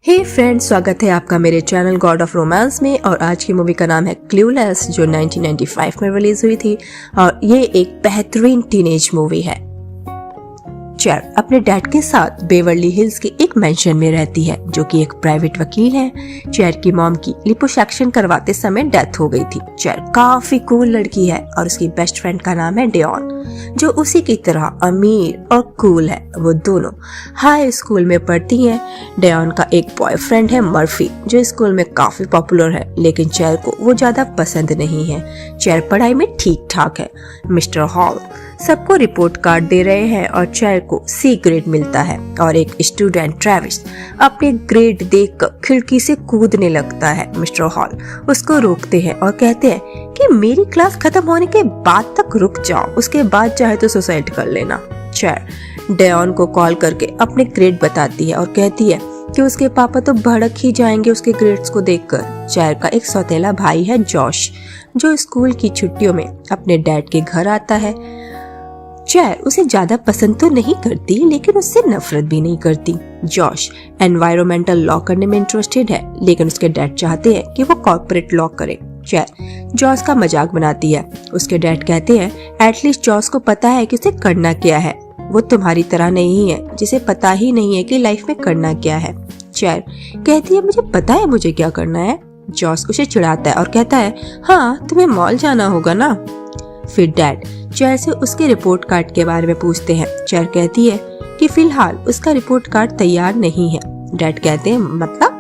हे friends, स्वागत है आपका मेरे चैनल गॉड ऑफ रोमांस में। और आज की मूवी का नाम है क्लूलेस, जो 1995 में रिलीज हुई थी और ये एक बेहतरीन टीनेज मूवी है। चेर अपने डैड के साथ बेवर्ली हिल्स के एक मेंशन में रहती है, जो कि एक प्राइवेट वकील है। चेर की मॉम की लिपोसक्शन करवाते समय डेथ हो गई थी। चेर काफी कूल लड़की है और उसकी बेस्ट फ्रेंड का नाम है डेयन, जो उसी की तरह अमीर और कूल है। वो दोनों हाई स्कूल में पढ़ती हैं। डेयन का एक बॉयफ्रेंड है मर्फी, जो स्कूल में काफी पॉपुलर है, लेकिन चेर को वो ज्यादा पसंद नहीं है। चेर पढ़ाई में ठीक ठाक है। मिस्टर हॉल सबको रिपोर्ट कार्ड दे रहे हैं और चेर को सी ग्रेड मिलता है और एक स्टूडेंट ट्रेविस अपने ग्रेड देखकर खिड़की से कूदने लगता है। मिस्टर हॉल उसको रोकते हैं और कहते हैं कि मेरी क्लास खत्म होने के बाद तक रुक जाओ, उसके बाद चाहे तो सुसाइड कर लेना। चेर डेयन को कॉल करके अपने ग्रेड बताती है और कहती है कि उसके पापा तो भड़क ही जाएंगे उसके ग्रेड्स को देखकर। चेर का एक सौतेला भाई है जॉश, जो स्कूल की छुट्टियों में अपने डैड के घर आता है। चेर उसे ज्यादा पसंद तो नहीं करती, लेकिन उससे नफरत भी नहीं करती। जॉश एनवायरमेंटल लॉ करने में इंटरेस्टेड है, लेकिन उसके डैड चाहते हैं कि वो कॉर्पोरेट लॉ करे। चेर जॉस का मजाक बनाती है। उसके डैड कहते हैं एटलीस्ट जॉस को पता है कि उसे करना क्या है, वो तुम्हारी तरह नहीं है जिसे पता ही नहीं है कि लाइफ में करना क्या है। चेर कहती है मुझे पता है मुझे क्या करना है। जॉस उसे चिढ़ाता है और कहता है हाँ तुम्हें मॉल जाना होगा ना। फिर डैड चेर से उसके रिपोर्ट कार्ड के बारे में पूछते हैं। चेर कहती है कि फिलहाल उसका रिपोर्ट कार्ड तैयार नहीं है। डैड कहते हैं मतलब?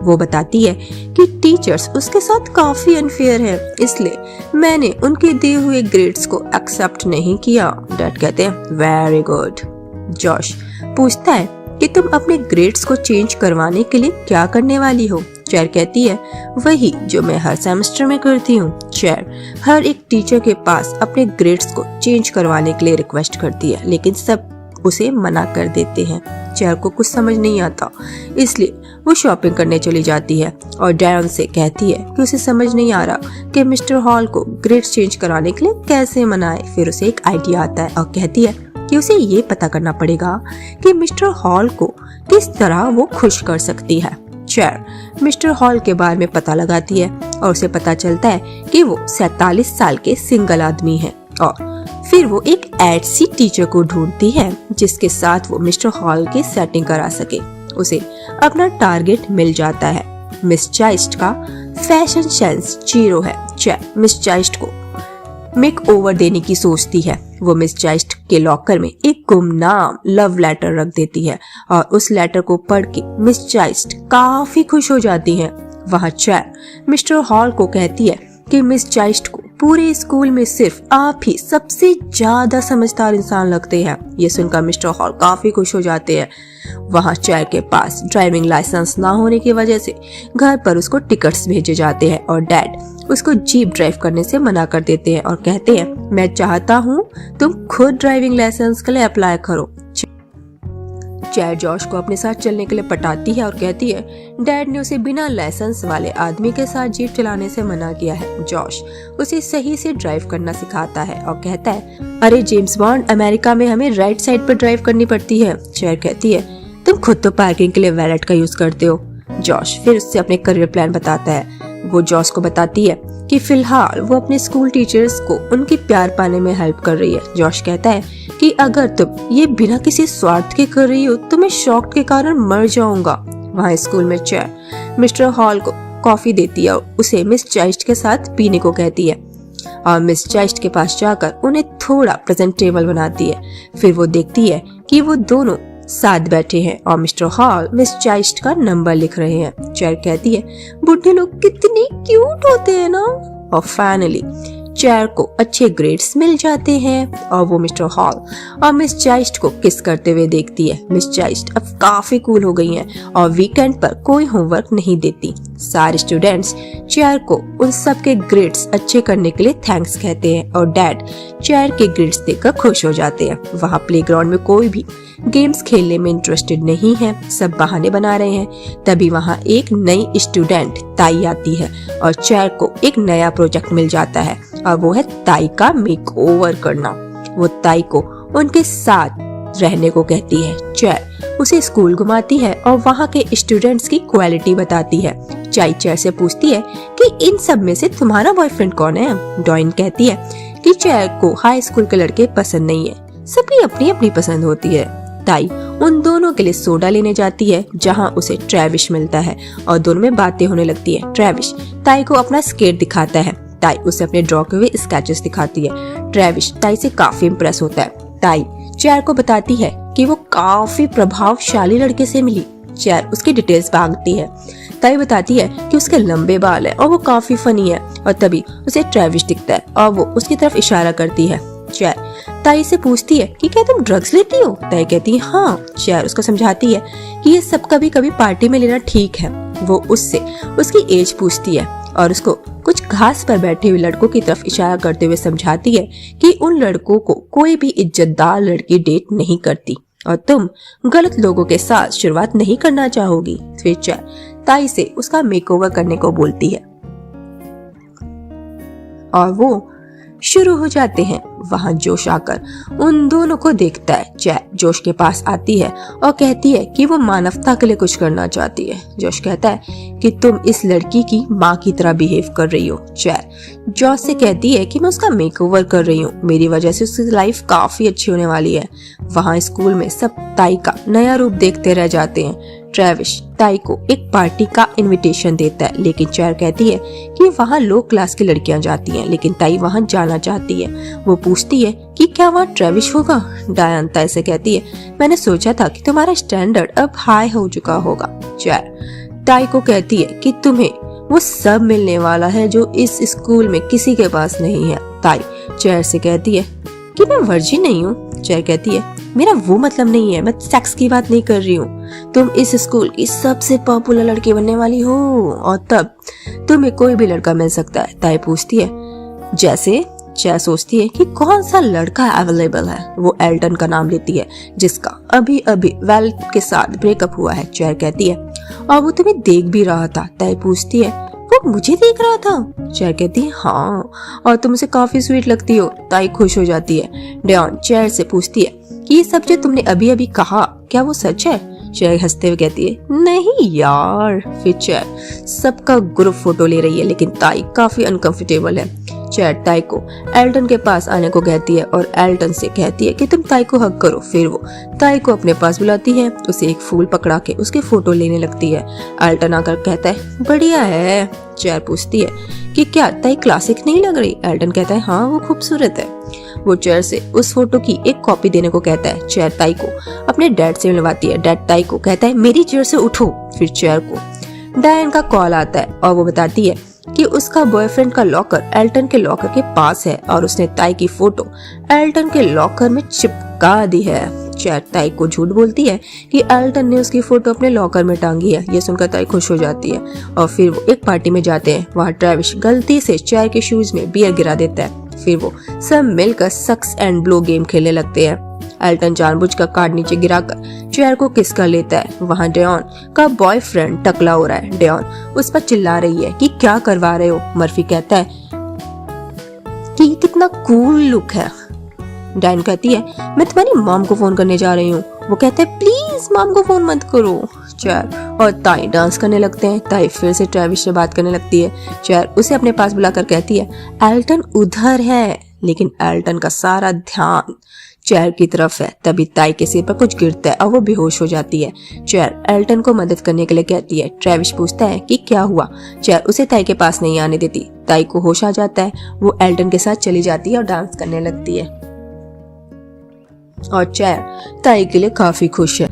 वो बताती है कि टीचर्स उसके साथ काफी अनफेयर है, इसलिए मैंने उनके दिए हुए ग्रेड्स को एक्सेप्ट नहीं किया। डैड कहते हैं वेरी गुड। जॉश पूछता है कि तुम अपने ग्रेड्स को चेंज करवाने के लिए क्या करने वाली हो। चेर कहती है वही जो मैं हर सेमेस्टर में करती हूँ। चेर हर एक टीचर के पास अपने ग्रेड्स को चेंज करवाने के लिए रिक्वेस्ट करती है, लेकिन सब उसे मना कर देते हैं। चेर को कुछ समझ नहीं आता, इसलिए वो शॉपिंग करने चली जाती है और डेयन से कहती है कि उसे समझ नहीं आ रहा कि मिस्टर हॉल को ग्रेड्स चेंज कराने के लिए कैसे मनाए। फिर उसे एक आइडिया आता है और कहती है कि उसे ये पता करना पड़ेगा कि मिस्टर हॉल को किस तरह वो खुश कर सकती है। चेर मिस्टर हॉल के बारे में पता लगाती है और उसे पता चलता है कि वो 47 साल के सिंगल आदमी है। और फिर वो एक ऐसी टीचर को ढूंढती है जिसके साथ वो मिस्टर हॉल की सेटिंग करा सके। उसे अपना टारगेट मिल जाता है। मिस चाइस्ट का फैशन सेंस जीरो है। चेर मिस चाइस्ट को मेक ओवर देने की सोचती है। वो मिस चाइस्ट के लॉकर में एक गुमनाम लव लेटर रख देती है और उस लेटर को पढ़ के मिस चाइस्ट काफी खुश हो जाती है। वहाँ चेर मिस्टर हॉल को कहती है कि मिस चाइस्ट को पूरे स्कूल में सिर्फ आप ही सबसे ज्यादा समझदार इंसान लगते हैं। ये सुनकर मिस्टर हॉल काफी खुश हो जाते हैं। वहाँ चेर के पास ड्राइविंग लाइसेंस ना होने की वजह से घर पर उसको टिकट्स भेजे जाते हैं और डैड उसको जीप ड्राइव करने से मना कर देते हैं और कहते हैं मैं चाहता हूँ तुम खुद ड्राइविंग लाइसेंस के लिए अप्लाई करो। चेर जॉश को अपने साथ चलने के लिए पटाती है और कहती है डैड ने उसे बिना लाइसेंस वाले आदमी के साथ जीप चलाने से मना किया है। जॉश उसे सही से ड्राइव करना सिखाता है और कहता है अरे जेम्स बॉन्ड, अमेरिका में हमें राइट साइड पर ड्राइव करनी पड़ती है। चेर कहती है तुम खुद तो पार्किंग के लिए वैलेट का यूज करते हो। जॉश फिर उससे अपने करियर प्लान बताता है। वो जॉश को बताती है कि फिलहाल वो अपने स्कूल टीचर्स को उनके प्यार पाने में हेल्प कर रही है। जॉश कहता है कि अगर तुम ये बिना किसी स्वार्थ के कर रही हो तो मैं शॉक के कारण मर जाऊंगा। वहाँ स्कूल में चेर मिस्टर हॉल को कॉफी देती है और उसे मिस चाइस्ट के साथ पीने को कहती है और मिस चाइस्ट के पास जाकर उन्हें थोड़ा प्रेजेंटेबल बनाती है। फिर वो देखती है कि वो दोनों साथ बैठे हैं और मिस्टर हॉल मिस चाइस्ट का नंबर लिख रहे हैं। चेर कहती है बुढ़े लोग कितने क्यूट होते हैं ना। और फाइनली चेर को अच्छे ग्रेड्स मिल जाते हैं और वो मिस्टर हॉल और मिस चाइस्ट को किस करते हुए देखती है। मिस चाइस्ट अब काफी कूल हो गई हैं और वीकेंड पर कोई होमवर्क नहीं देती। सारे स्टूडेंट्स चेर को उन सब के ग्रेड्स अच्छे करने के लिए थैंक्स कहते हैं और डैड चेर के ग्रेड्स देखकर खुश हो जाते हैं। वहाँ प्लेग्राउंड में कोई भी गेम्स खेलने में इंटरेस्टेड नहीं है, सब बहाने बना रहे हैं। तभी वहाँ एक नई स्टूडेंट ताई आती है और चेर को एक नया प्रोजेक्ट मिल जाता है और वो है ताई का मेक ओवर करना। वो ताई को उनके साथ रहने को कहती है। चेयर उसे स्कूल घुमाती है और वहाँ के स्टूडेंट्स की क्वालिटी बताती है। चाय चेयर से पूछती है कि इन सब में से तुम्हारा बॉयफ्रेंड कौन है। डॉइन कहती है कि चेयर को हाई स्कूल के लड़के पसंद नहीं है, सबकी अपनी अपनी पसंद होती है। ताई उन दोनों के लिए सोडा लेने जाती है जहाँ उसे ट्रेविस मिलता है और दोनों में बातें होने लगती है। ट्रेविस ताई को अपना स्केट दिखाता है। ताई उसे अपने ड्रॉ किए हुए स्केचेस दिखाती है। ट्रेविस ताई से काफी इम्प्रेस होता है। ताई चेयर को बताती है कि वो काफी प्रभावशाली लड़के से मिली। चेयर उसकी डिटेल्स मांगती है। ताई बताती है कि उसके लंबे बाल है और वो काफी फनी है और तभी उसे ट्रेविस दिखता है और वो उसकी तरफ इशारा करती है। चेयर ताई से पूछती है कि क्या तुम ड्रग्स लेती हो। ताई कहती है हाँ। चेयर उसको समझाती है कि ये सब कभी कभी पार्टी में लेना ठीक है। वो उससे उसकी एज पूछती है और उसको कुछ घास पर बैठे हुए लड़कों की तरफ इशारा करते हुए समझाती है कि उन लड़कों को कोई भी इज्जतदार लड़की डेट नहीं करती और तुम गलत लोगों के साथ शुरुआत नहीं करना चाहोगी। फिर चेयर ताई से उसका मेकओवर करने को बोलती है और वो शुरू हो जाते हैं। वहाँ जोश आकर उन दोनों को देखता है। चेयर जोश के पास आती है और कहती है कि वो मानवता के लिए कुछ करना चाहती है। जोश कहता है कि तुम इस लड़की की माँ की तरह बिहेव कर रही हो। चेयर जोश से कहती है कि मैं उसका मेकओवर कर रही हूँ, मेरी वजह से उसकी लाइफ काफी अच्छी होने वाली है। वहाँ स्कूल में सब ताई का नया रूप देखते रह जाते हैं। ट्रेविस ताई को एक पार्टी का इनविटेशन देता है लेकिन चेयर कहती है कि वहाँ लो क्लास की लड़कियां जाती हैं, लेकिन ताई वहाँ जाना चाहती है। वो पूछती है कि क्या वहाँ ट्रेविस होगा। डायन ताई से कहती है मैंने सोचा था कि तुम्हारा स्टैंडर्ड अब हाई हो चुका होगा। चेयर ताई को कहती है कि तुम्हें वो सब मिलने वाला है जो इस स्कूल में किसी के पास नहीं है। ताई चेयर से कहती है कि मैं वर्जिन नहीं हूँ। चेयर कहती है मेरा वो मतलब नहीं है, मैं सेक्स की बात नहीं कर रही हूँ। तुम इस स्कूल की सबसे पॉपुलर लड़की बनने वाली हो और तब तुम्हें कोई भी लड़का मिल सकता है। ताई पूछती है जैसे। चेयर सोचती है कि कौन सा लड़का अवेलेबल है। वो एल्टन का नाम लेती है जिसका अभी अभी वेल के साथ ब्रेकअप हुआ है। चेयर कहती है और वो तुम्हें देख भी रहा था। ताई पूछती है वो मुझे देख रहा था। चेयर कहती है हाँ और तुम उसे काफी स्वीट लगती हो। ताई खुश हो जाती है। डेन चेयर से पूछती है कि ये सब जो तुमने अभी अभी कहा क्या वो सच है। चेयर हंसते हुए कहती है नहीं यार। फिर चेयर सबका ग्रुप फोटो ले रही है लेकिन ताई काफी अनकंफर्टेबल है। चेयर ताई को एल्टन के पास आने को कहती है और एल्टन से कहती है कि तुम ताई को हग करो। फिर वो ताई को अपने पास बुलाती है, उसे एक फूल पकड़ा के उसके फोटो लेने लगती है। एल्टन आकर कहता है बढ़िया है। चेयर पूछती है कि क्या ताई क्लासिक नहीं लग रही। एल्टन कहता है हाँ वो खूबसूरत है। वो चेयर से उस फोटो की एक कॉपी देने को कहता है। चेयर ताई को अपने डैड से मिलवाती है। डैड ताई को कहता है मेरी चेयर से उठो। फिर चेयर को डायन का कॉल आता है और वो बताती है कि उसका बॉयफ्रेंड का लॉकर एल्टन के लॉकर के पास है और उसने ताई की फोटो एल्टन के लॉकर में चिपका दी है। चेयर ताई को झूठ बोलती है कि एल्टन ने उसकी फोटो अपने लॉकर में टांगी है। ये सुनकर ताई खुश हो जाती है और फिर वो एक पार्टी में जाते हैं। वहाँ ट्रेविस गलती से चेयर के शूज में बियर गिरा देता है। फिर वो सब मिलकर सक्स एंड ब्लो गेम खेलने लगते हैं। एल्टन जानबूझकर कार्ड नीचे गिराकर चेयर को किस कर लेता है। वहाँ डेन का बॉयफ्रेंड टकला हो रहा है। डेन उस पर चिल्ला रही है कि क्या करवा रहे हो। मर्फी कहता है कि कितना कूल लुक है। डायन कहती है मैं तुम्हारी मॉम को फोन करने जा रही हूँ। वो कहता है प्लीज मॉम को फोन मत करो। चेयर और ताई डांस करने लगते हैं। ताई फिर से ट्रेविस से बात करने लगती है। चेयर उसे अपने पास बुलाकर कहती है एल्टन उधर है, लेकिन एल्टन का सारा ध्यान चेयर की तरफ है। तभी ताई के सिर पर कुछ गिरता है और वो बेहोश हो जाती है। चेयर एल्टन को मदद करने के लिए कहती है। ट्रेविस पूछता है कि क्या हुआ। चेयर उसे ताई के पास नहीं आने देती। ताई को होश आ जाता है। वो एल्टन के साथ चली जाती है और डांस करने लगती है और चेयर ताई के लिए काफी खुश है।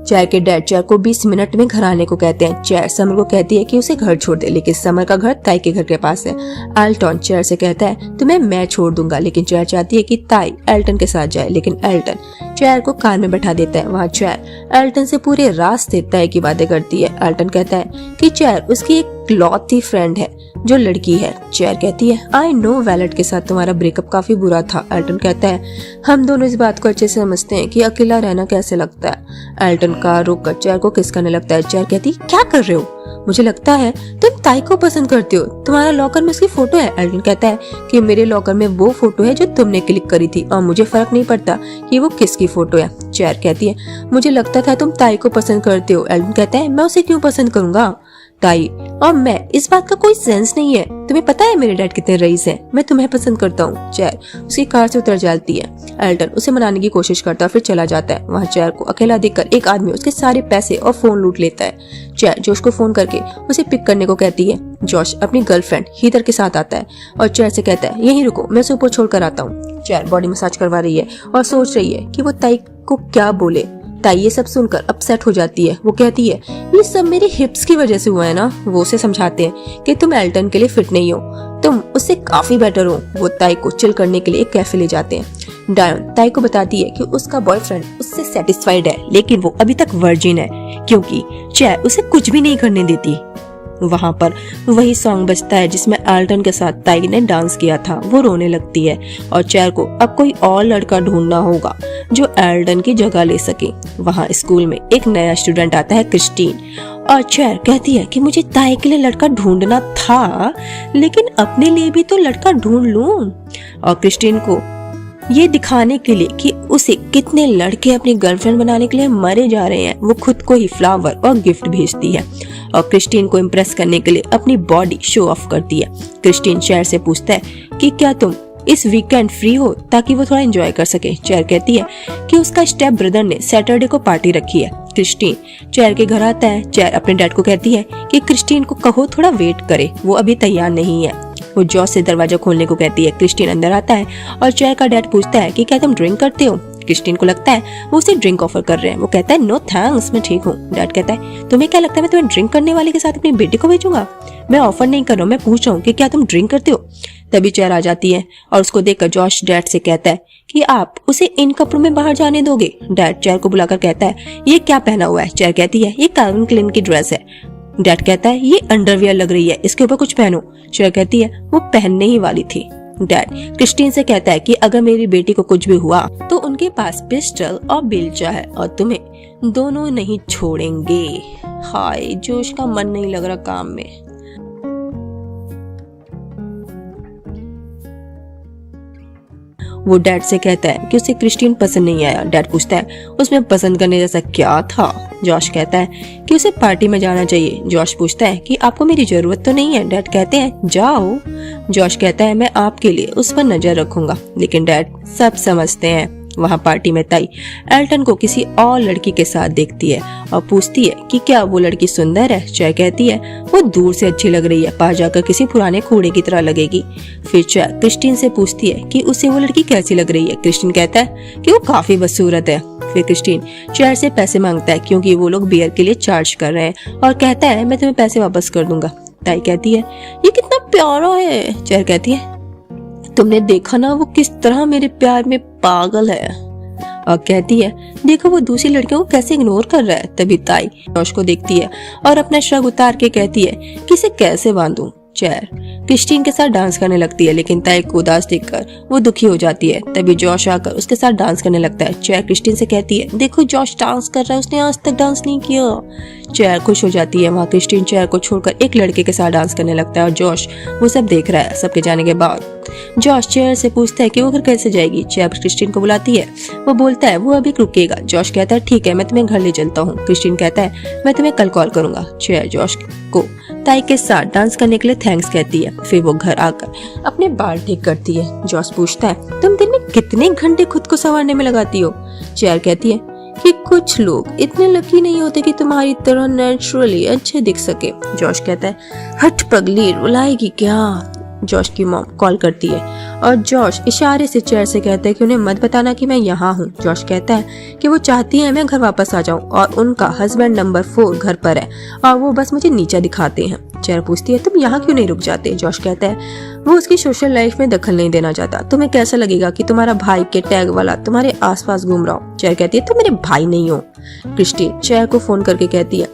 चेयर के डैड चेयर को 20 मिनट में घर आने को कहते हैं। चेयर समर को कहती है कि उसे घर छोड़ दे, लेकिन समर का घर ताई के घर के पास है। एल्टन चेयर से कहता है तुम्हें मैं छोड़ दूंगा, लेकिन चेयर चाहती है कि ताई एल्टन के साथ जाए, लेकिन एल्टन चेयर को कार में बैठा देता है। वहाँ चेयर एल्टन से पूरे रास्ते ताई की बातें करती है। एल्टन कहता है कि चेयर उसकी एक इकलौती फ्रेंड है जो लड़की है। चेयर कहती है आई नो वैलेट के साथ तुम्हारा ब्रेकअप काफी बुरा था। एल्टन कहता है हम दोनों इस बात को अच्छे से समझते हैं कि अकेला रहना कैसे लगता है। एल्टन कार रोक कर चेयर को किस करने लगता है। चेयर कहती है क्या कर रहे हो, मुझे लगता है तुम ताई को पसंद करते हो, तुम्हारा लॉकर में उसकी फोटो है। एल्टन कहता है कि मेरे लॉकर में वो फोटो है जो तुमने क्लिक करी थी और मुझे फर्क नहीं पड़ता कि वो किसकी फोटो है। चेयर कहती है मुझे लगता था तुम ताई को पसंद करते हो। एल्टन कहता है मैं उसे क्यों पसंद करूंगा, ताई और मैं, इस बात का कोई सेंस नहीं है। तुम्हें पता है मेरे डैड कितने रईस हैं, मैं तुम्हें पसंद करता हूँ। चेयर उसकी कार से उतर जाती है। एल्टन उसे मनाने की कोशिश करता है फिर चला जाता है। वहाँ चेयर को अकेला देखकर एक आदमी उसके सारे पैसे और फोन लूट लेता है। चेयर जोश को फोन करके उसे पिक करने को कहती है। जोश अपनी गर्लफ्रेंड हीदर के साथ आता है और चेयर से कहता है यहीं रुको, मैं उसे ऊपर छोड़ कर आता हूँ। चेयर बॉडी मसाज करवा रही है और सोच रही है कि वो ताई को क्या बोले। ताई ये सब सुनकर अपसेट हो जाती है। वो कहती है ये सब मेरी हिप्स की वजह से हुआ है ना। वो उसे समझाते हैं कि तुम एल्टन के लिए फिट नहीं हो, तुम उससे काफी बेटर हो। वो ताई को चिल करने के लिए एक कैफे ले जाते हैं। डायन ताई को बताती है कि उसका बॉयफ्रेंड उससे सेटिस्फाइड है लेकिन वो अभी तक वर्जिन है क्योंकि चेयर उसे कुछ भी नहीं करने देती। वहाँ पर वही सॉन्ग बजता है जिसमें एल्टन के साथ ताई ने डांस किया था। वो रोने लगती है और चेयर को अब कोई और लड़का ढूंढना होगा जो एल्टन की जगह ले सके। वहाँ स्कूल में एक नया स्टूडेंट आता है क्रिस्टीन और चेयर कहती है कि मुझे ताई के लिए लड़का ढूंढना था लेकिन अपने लिए भी तो लड़का ढूंढ लूं। और क्रिस्टीन को ये दिखाने के लिए कि उसे कितने लड़के अपनी गर्लफ्रेंड बनाने के लिए मरे जा रहे हैं, वो खुद को ही फ्लावर और गिफ्ट भेजती है और क्रिस्टीन को इम्प्रेस करने के लिए अपनी बॉडी शो ऑफ करती है। क्रिस्टीन चेयर से पूछता है कि क्या तुम इस वीकेंड फ्री हो ताकि वो थोड़ा एंजॉय कर सके। चेयर कहती है कि उसका स्टेप ब्रदर ने सैटरडे को पार्टी रखी है। क्रिस्टीन चेयर के घर आता है। चेयर अपने डैड को कहती है कि क्रिस्टीन को कहो थोड़ा वेट करे, वो अभी तैयार नहीं है। वो जॉस से दरवाजा खोलने को कहती है। क्रिस्टीन अंदर आता है और चेयर का डैड पूछता है कि क्या तुम ड्रिंक करते हो। क्रिस्टीन को लगता है वो उसे ड्रिंक ऑफर कर रहे हैं। वो कहता है नो थैंक्स, मैं ठीक हूँ। डैड कहता है तुम्हें क्या लगता है मैं तुम्हें ड्रिंक करने वाले के साथ अपनी बेटी को भेजूंगा? मैं ऑफर नहीं कर रहा हूँ, मैं पूछ रहा हूँ कि क्या तुम ड्रिंक करते हो। तभी चेयर आ जाती है और उसको देखकर जॉश डैड से कहता है कि आप उसे इन कपड़ों में बाहर जाने दोगे। डैड चेयर को बुलाकर कहता है ये क्या पहना हुआ है। चेयर कहती है ये कैल्विन क्लाइन की ड्रेस है। डैड कहता है ये अंडरवियर लग रही है, इसके ऊपर कुछ पहनो। चेयर कहती है वो पहनने ही वाली थी। डैड क्रिस्टीन से कहता है कि अगर मेरी बेटी को कुछ भी हुआ तो उनके पास पिस्टल और बेलचा है और तुम्हें दोनों नहीं छोड़ेंगे। हाय जोश का मन नहीं लग रहा काम में। वो डैड से कहता है कि उसे क्रिस्टीन पसंद नहीं आया। डैड पूछता है उसमें पसंद करने जैसा क्या था। जॉश कहता है कि उसे पार्टी में जाना चाहिए। जॉश पूछता है कि आपको मेरी जरूरत तो नहीं है। डैड कहते हैं जाओ। जॉश कहता है मैं आपके लिए उस पर नजर रखूंगा, लेकिन डैड सब समझते हैं। वहाँ पार्टी में ताई एल्टन को किसी और लड़की के साथ देखती है और पूछती है कि क्या वो लड़की सुंदर है। चेयर कहती है वो दूर से अच्छी लग रही है, पास जाकर किसी पुराने कूड़े की तरह लगेगी। फिर चेयर क्रिस्टीन से पूछती है कि उसे वो लड़की कैसी लग रही है। क्रिस्टीन कहता है कि वो काफी बदसूरत है। फिर क्रिस्टीन चेयर से पैसे मांगता है क्योंकि वो लोग बियर के लिए चार्ज कर रहे हैं और कहता है मैं तुम्हें पैसे वापस कर दूंगा। ताई कहती है ये कितना प्यारा है। चेयर कहती है तुमने देखा ना वो किस तरह मेरे प्यार में पागल है। और कहती है देखो वो दूसरी लड़कियों को कैसे इग्नोर कर रहा है। तभी ताई जॉश को देखती है और अपना श्रग उतार के कहती है कि इसे कैसे बांधूं। चेयर क्रिस्टीन के साथ डांस करने लगती है लेकिन ताई को उदास देखकर वो दुखी हो जाती है। तभी जॉश आकर उसके साथ डांस करने लगता है। चेयर क्रिस्टीन से कहती है देखो जॉश डांस कर रहा है, उसने आज तक डांस नहीं किया। चेयर खुश हो जाती है। वहाँ क्रिस्टीन चेयर को छोड़कर एक लड़के के साथ डांस करने लगता है और जॉश वो सब देख रहा है। सबके जाने के बाद जॉश चेयर से पूछता है कि वो घर कैसे जाएगी। चेयर क्रिस्टीन को बुलाती है। वो बोलता है वो अभी रुकेगा। जॉश कहता है ठीक है मैं तुम्हें घर ले चलता हूँ। क्रिस्टीन कहता है मैं तुम्हें कल कॉल करूंगा। चेयर जॉश को ताई के साथ डांस करने के लिए थैंक्स कहती है। फिर वो घर आकर अपने बाल ठीक करती है। जॉश पूछता है तुम दिन में कितने घंटे खुद को संवारने में लगाती हो। चेयर कहती है कि कुछ लोग इतने लकी नहीं होते कि तुम्हारी तरह नेचुरली अच्छे दिख सके। जॉश कहता है हट पगली रुलाएगी क्या। जॉश की मॉम कॉल करती है और जॉश इशारे से चेयर से कहता है कि उन्हें मत बताना कि मैं यहाँ हूँ। जॉश कहता है कि वो चाहती है मैं घर वापस आ जाऊँ और उनका हस्बैंड नंबर 4 घर पर है और वो बस मुझे नीचे दिखाते हैं। चेयर पूछती है तुम यहाँ क्यों नहीं रुक जाते। जॉश कहता है वो उसकी सोशल लाइफ में दखल नहीं देना चाहता। तुम्हें कैसा लगेगा कि तुम्हारा भाई के टैग वाला तुम्हारे आसपास घूम रहा हो। चेयर कहती है तुम मेरे भाई नहीं हो। क्रिस्टीन चेयर को फोन करके कहती है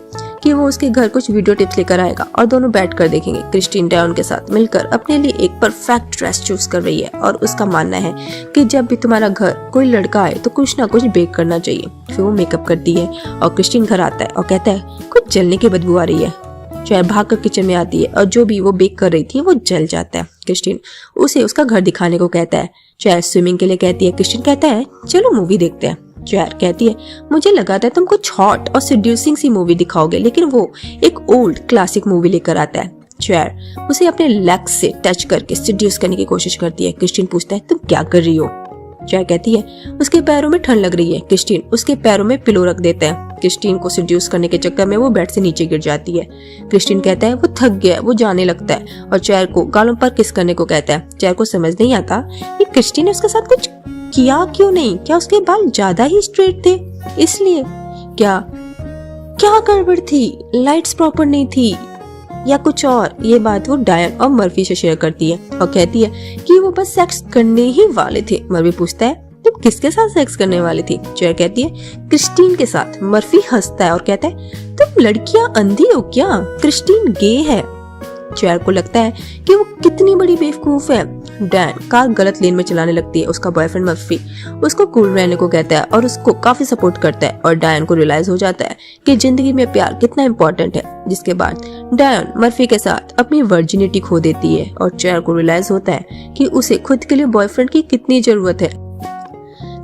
कि वो उसके घर कुछ वीडियो टिप्स लेकर आएगा और दोनों बैठ कर देखेंगे। क्रिस्टीन डायन के साथ मिलकर अपने लिए एक परफेक्ट ड्रेस चूज कर रही है और उसका मानना है कि जब भी तुम्हारा घर कोई लड़का आए तो कुछ ना कुछ बेक करना चाहिए। फिर वो मेकअप करती है और क्रिस्टीन घर आता है और कहता है कुछ जलने की बदबू आ रही है। चाय भाग कर किचन में आती है और जो भी वो बेक कर रही थी वो जल जाता है। क्रिस्टीन उसे उसका घर दिखाने को कहता है। चाय स्विमिंग के लिए कहती है। क्रिस्टीन कहता है चलो मूवी देखते हैं। चैर कहती है मुझे लगा था तुम कुछ हॉट और सेड्यूसिंग सी मूवी दिखाओगे, लेकिन वो एक ओल्ड क्लासिक मूवी लेकर आता है। चैर उसे अपने लेग्स से टच करके सेड्यूस करने की कोशिश करती है। क्रिस्टीन पूछता है तुम क्या कर रही हो। चैर कहती है उसके पैरों में ठंड लग रही है। क्रिस्टीन उसके पैरों में पिलो रख देता है। क्रिस्टीन को सेड्यूस करने के चक्कर में वो बेड से नीचे गिर जाती है। क्रिस्टीन कहता है वो थक गया, वो जाने लगता है और चैर को गालों पर किस करने को कहता है। चैर को समझ नहीं आता कि क्रिस्टीन ने उसके साथ कुछ किया क्यों नहीं। क्या उसके बाल ज्यादा ही स्ट्रेट थे इसलिए? क्या क्या गड़बड़ थी? लाइट्स प्रॉपर नहीं थी या कुछ और? ये बात वो डायन और मर्फी से शेयर करती है और कहती है कि वो बस सेक्स करने ही वाले थे। मर्फी पूछता है तुम किसके साथ सेक्स करने वाली थी? चेयर कहती है क्रिस्टीन के साथ। मर्फी हंसता है और कहता है तुम लड़कियां अंधी हो क्या? क्रिस्टीन गे है। चेयर को लगता है कि वो कितनी बड़ी बेवकूफ है। डैन कार गलत लेन में चलाने लगती है। उसका बॉयफ्रेंड मर्फी उसको कूल रहने को कहता है और उसको काफी सपोर्ट करता है और डायन को रियलाइज हो जाता है कि जिंदगी में प्यार कितना इम्पोर्टेंट है। जिसके बाद डायन मर्फी के साथ अपनी वर्जिनिटी खो देती है और चेयर को रियलाइज होता है कि उसे खुद के लिए बॉयफ्रेंड की कितनी जरूरत है।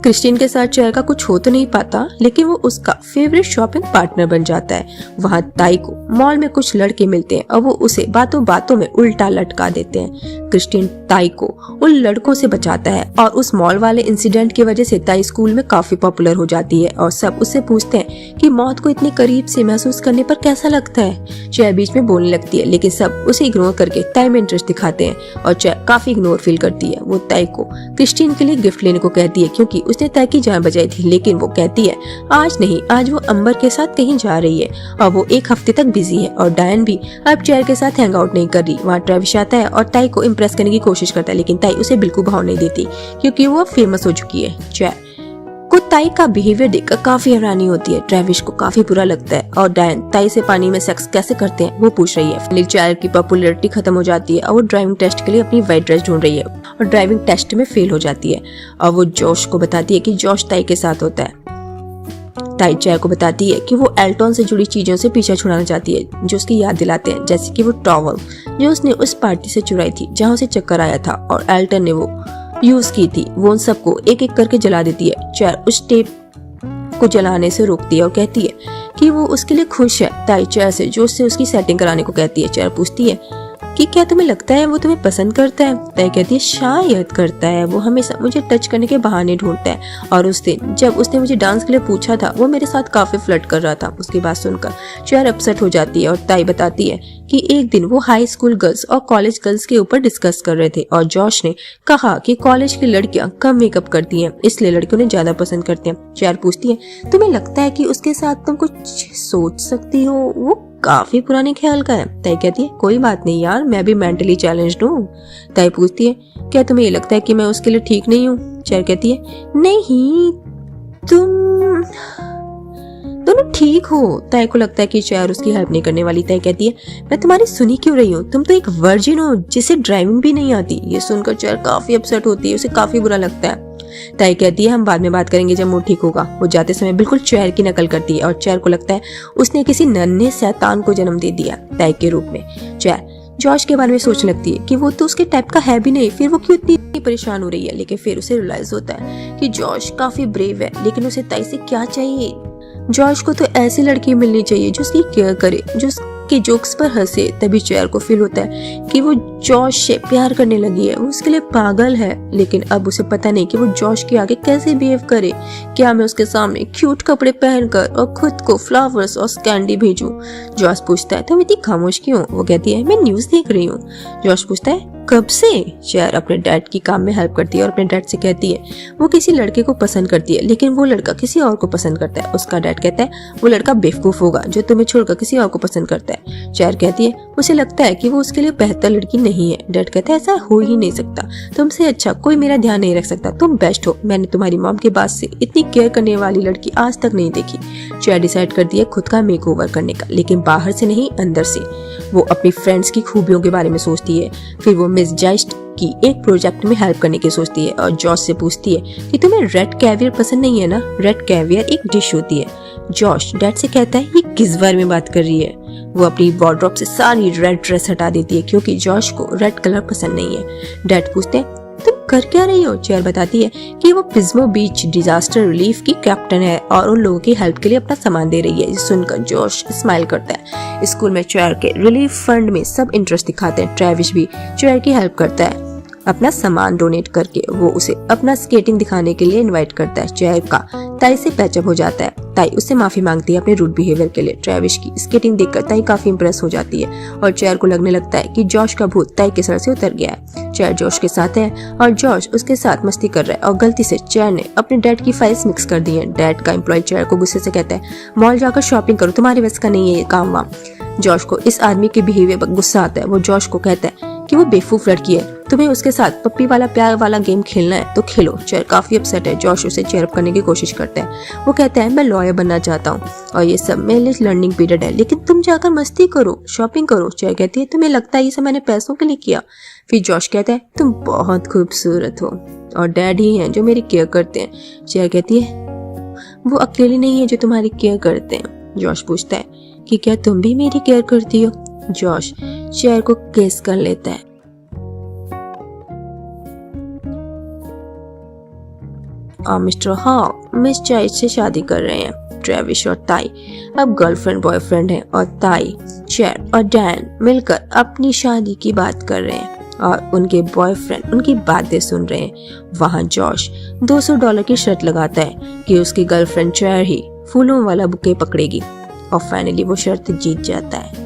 क्रिस्टीन के साथ चेयर का कुछ हो तो नहीं पाता, लेकिन वो उसका फेवरेट शॉपिंग पार्टनर बन जाता है। वहाँ ताई को मॉल में कुछ लड़के मिलते हैं और वो उसे बातों बातों में उल्टा लटका देते हैं। क्रिस्टीन ताई को उन लड़कों से बचाता है और उस मॉल वाले इंसिडेंट की वजह से ताई स्कूल में काफी पॉपुलर हो जाती है और सब उससे पूछते हैं कि मौत को इतने करीब से महसूस करने पर कैसा लगता है। चेयर बीच में बोलने लगती है, लेकिन सब उसे इग्नोर करके ताई में इंटरेस्ट दिखाते हैं और चेयर काफी इग्नोर फील करती है। वो ताई को क्रिस्टीन के लिए गिफ्ट लेने को कहती है क्योंकि उसने ताई की जान बचाई थी, लेकिन वो कहती है आज नहीं, आज वो अंबर के साथ कहीं जा रही है और वो एक हफ्ते तक बिजी है। और डायन भी अब चेयर के साथ हैंग आउट नहीं कर रही। वहाँ ट्रेविस आता है और ताई को इम्प्रेस करने की कोशिश करता है, लेकिन ताई उसे बिल्कुल भाव नहीं देती क्योंकि वो फेमस हो चुकी है। चेयर को ताई का बिहेवियर देखकर काफी हैरानी होती है। ट्रेविस को काफी बुरा लगता है और डायन ताई से पानी में सेक्स कैसे करते हैं वो पूछ रही है। चेयर की पॉपुलैरिटी खत्म हो जाती है और वो ड्राइविंग टेस्ट के लिए अपनी वाइट ड्रेस ढूंढ रही है और ड्राइविंग टेस्ट में फेल हो जाती है और वो जॉश को बताती है कि जॉश ताई के साथ होता है। ताई चेयर को बताती है कि वो एल्टन से जुड़ी चीजों से पीछा छुड़ाना चाहती है जो उसकी याद दिलाते हैं, जैसे कि वो टॉवल जो उसने उस पार्टी से चुराई थी जहाँ उसे चक्कर आया था और एल्टन ने वो यूज की थी। वो उन सबको एक एक करके जला देती है। चेयर उस टेप को जलाने से रोकती है और कहती है कि वो उसके लिए खुश है। ताई चेयर से जो उससे उसकी सेटिंग कराने को कहती है। चेयर पूछती है कि क्या तुम्हें लगता है वो तुम्हें पसंद करता है? ताई कहती है शायद करता है, वो हमेशा मुझे टच करने के बहाने ढूंढता है और उस दिन जब उसने मुझे डांस के लिए पूछा था वो मेरे साथ काफी फ्लर्ट कर रहा था। उसकी बात सुनकर चेयर अपसेट हो जाती है और ताई बताती है कि एक दिन वो हाई स्कूल गर्ल्स और कॉलेज गर्ल्स के ऊपर डिस्कस कर रहे थे और जॉश ने कहा कि कॉलेज की लड़कियां कम मेकअप करती हैं, इसलिए लड़कियों ने ज्यादा पसंद करते हैं। चेयर पूछती है तुम्हें लगता है कि उसके साथ तुम कुछ सोच सकती हो? वो काफी पुराने ख्याल का है। ताई कहती है कोई बात नहीं यार, मैं भी मेंटली चैलेंज्ड हूँ। ताई पूछती है क्या तुम्हें ये लगता है कि मैं उसके लिए ठीक नहीं हूँ? चेयर कहती है नहीं, तुम दोनों ठीक हो। ताई को लगता है कि चेयर उसकी हेल्प नहीं करने वाली। ताई कहती है मैं तुम्हारी सुनी क्यों रही हूँ, तुम तो एक वर्जिन हो जिसे ड्राइविंग भी नहीं आती। ये सुनकर चेयर काफी अपसेट होती है, उसे काफी बुरा लगता है। ताई कहती है हम बाद में बात करेंगे जब मूड ठीक होगा। वो जाते समय बिल्कुल चेयर की नकल करती है और चेयर को लगता है उसने किसी नन्हे शैतान को जन्म दे दिया ताई के रूप में। चेयर जॉश के बारे में सोचने लगती है कि वो तो उसके टाइप का है भी नहीं, फिर वो क्यों इतनी परेशान हो रही है। लेकिन फिर उसे रियलाइज होता है कि जॉश काफी ब्रेव है, लेकिन उसे ताई से क्या चाहिए? जॉश को तो ऐसी लड़की मिलनी चाहिए जो उसकी केयर करे, जो उसके जोक्स पर हंसे। तभी चेयर को फील होता है कि वो जॉश से प्यार करने लगी है, वो उसके लिए पागल है। लेकिन अब उसे पता नहीं कि वो जॉश के आगे कैसे बिहेव करे। क्या मैं उसके सामने क्यूट कपड़े पहनकर और खुद को फ्लावर्स और कैंडी भेजूं? जॉश पूछता है तुम इतनी खामोश क्यों? वो कहती है मैं न्यूज देख रही हूँ। जॉश पूछता है कब से? चेयर अपने डैड की काम में हेल्प करती है और अपने डैड से कहती है वो किसी लड़के को पसंद करती है, लेकिन वो लड़का किसी और को पसंद करता है। उसका डैड कहता है वो लड़का बेवकूफ होगा जो तुम्हें छोड़कर किसी और को पसंद करता है। चेयर कहती है उसे लगता है कि वो उसके लिए बेहतर लड़की नहीं है। डैड कहता है ऐसा हो ही नहीं सकता, तुमसे अच्छा कोई मेरा ध्यान नहीं रख सकता, तुम बेस्ट हो, मैंने तुम्हारी मॉम के बाद से इतनी केयर करने वाली लड़की आज तक नहीं देखी। चेयर डिसाइड कर दिया खुद का मेकओवर करने का, लेकिन बाहर से नहीं अंदर से। वो अपनी फ्रेंड्स की खूबियों के बारे में सोचती है। फिर वो मिस जाइस्ट की एक प्रोजेक्ट में हेल्प करने की सोचती है और जॉश से पूछती है कि तुम्हें रेड कैवियर पसंद नहीं है ना? रेड कैवियर एक डिश होती है। जॉश डैड से कहता है ये किस बारे में बात कर रही है। वो अपनी वार्डरोब से सारी रेड ड्रेस हटा देती है क्योंकि जॉश को रेड कलर पसंद नहीं है। डैड पूछते हैं तुम कर क्या रही हो? चेयर बताती है कि वो पिज्मो बीच डिजास्टर रिलीफ की कैप्टन है और उन लोगों की हेल्प के लिए अपना सामान दे रही है। सुनकर जॉश स्माइल करता है। स्कूल में चेयर के रिलीफ फंड में सब इंटरेस्ट दिखाते हैं। ट्रेविस भी चेयर की हेल्प करता है अपना सामान डोनेट करके। वो उसे अपना स्केटिंग दिखाने के लिए इनवाइट करता है। चेयर का ताई से पैचअप हो जाता है। ताई उससे माफी मांगती है अपने रूड बिहेवियर के लिए। ट्रेविस की स्केटिंग देखकर ताई काफी इंप्रेस हो जाती है और चेयर को लगने लगता है कि जॉश का भूत ताई के सर से उतर गया है। चेयर जॉश के साथ है और जॉश उसके साथ मस्ती कर रहा है और गलती से चेयर ने अपने डैड की फाइल्स मिक्स कर दी है। डैड का एम्प्लॉय चेयर को गुस्से से कहता है मॉल जाकर शॉपिंग करो, तुम्हारे बस का नहीं है ये काम वाम। जॉश को इस आदमी के बिहेवियर पर गुस्सा आता है। वो जॉश को कहता है कि वो बेवकूफ लड़की है, तुम्हें उसके साथ पप्पी वाला प्यार वाला गेम खेलना है तो खेलो। चेयर काफी अपसेट है। जॉश उसे चेयर अप करने की कोशिश करता है। वो कहता है मैं लॉयर बनना चाहता हूँ और ये सब मेरे लिए लर्निंग पीरियड है, लेकिन तुम जाकर मस्ती करो, शॉपिंग करो। चेयर कहती है तुम्हें लगता है ये सब मैंने पैसों के लिए किया? फिर जॉश कहता है तुम बहुत खूबसूरत हो और डैड ही हैं जो मेरी केयर करते हैं। चेयर कहती है वो अकेले नहीं है जो तुम्हारी केयर करते हैं। जॉश पूछता है कि क्या तुम भी मेरी केयर करती हो? जॉश चेयर को किस कर लेता है। और मिस्टर हाँ मिस जाइड से शादी कर रहे हैं। ट्रेविस और ताई अब गर्लफ्रेंड बॉयफ्रेंड हैं और ताई, चेयर और डैन मिलकर अपनी शादी की बात कर रहे हैं और उनके बॉयफ्रेंड उनकी बातें सुन रहे हैं। वहाँ जॉश $200 की शर्त लगाता है कि उसकी गर्लफ्रेंड चेयर ही फूलों वाला बुके पकड़ेगी और फाइनली वो शर्त जीत जाता है।